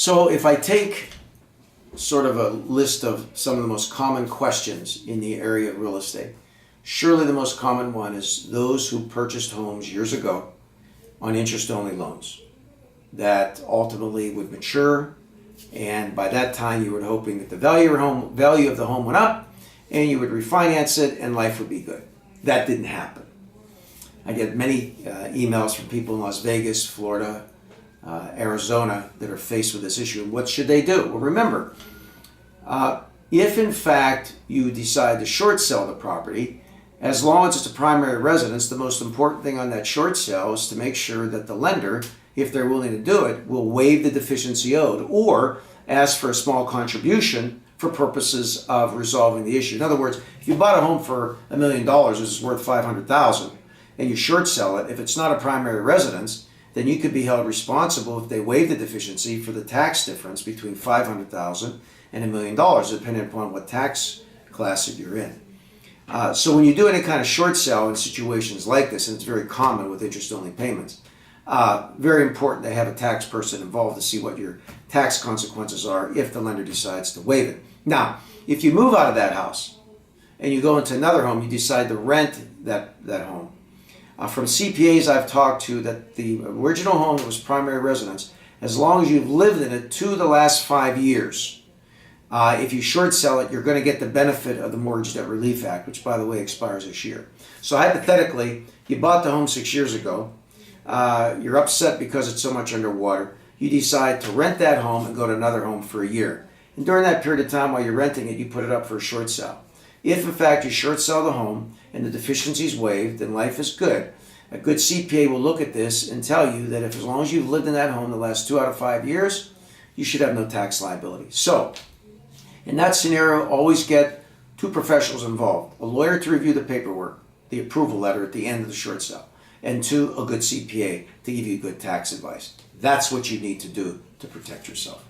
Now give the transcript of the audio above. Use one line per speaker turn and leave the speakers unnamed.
So if I take sort of a list of some of the most common questions in the area of real estate, surely the most common one is those who purchased homes years ago on interest-only loans that ultimately would mature, and by that time you were hoping that the value of the home went up and you would refinance it and life would be good. That didn't happen. I get many emails from people in Las Vegas, Florida, Arizona that are faced with this issue. And what should they do? Well, remember, if in fact you decide to short sell the property, as long as it's a primary residence, the most important thing on that short sale is to make sure that the lender, if they're willing to do it, will waive the deficiency owed or ask for a small contribution for purposes of resolving the issue. In other words, if you bought a home for $1 million, which is worth $500,000, and you short sell it, if it's not a primary residence, then you could be held responsible if they waive the deficiency for the tax difference between $500,000 and $1 million, depending upon what tax class that you're in. So when you do any kind of short sale in situations like this, and it's very common with interest-only payments, very important to have a tax person involved to see what your tax consequences are if the lender decides to waive it. Now, if you move out of that house and you go into another home, you decide to rent that home. From CPAs I've talked to, that the original home that was primary residence, as long as you've lived in it to the last 5 years, if you short sell it, you're going to get the benefit of the Mortgage Debt Relief Act, which, by the way, expires this year. So hypothetically, you bought the home 6 years ago. You're upset because it's so much underwater. You decide to rent that home and go to another home for a year. And during that period of time while you're renting it, you put it up for a short sale. If in fact you short sell the home and the deficiency is waived, then life is good. A good CPA will look at this and tell you that if as long as you've lived in that home the last 2 out of 5 years, you should have no tax liability. So, in that scenario, always get 2 professionals involved. A lawyer to review the paperwork, the approval letter at the end of the short sale, and 2, a good CPA to give you good tax advice. That's what you need to do to protect yourself.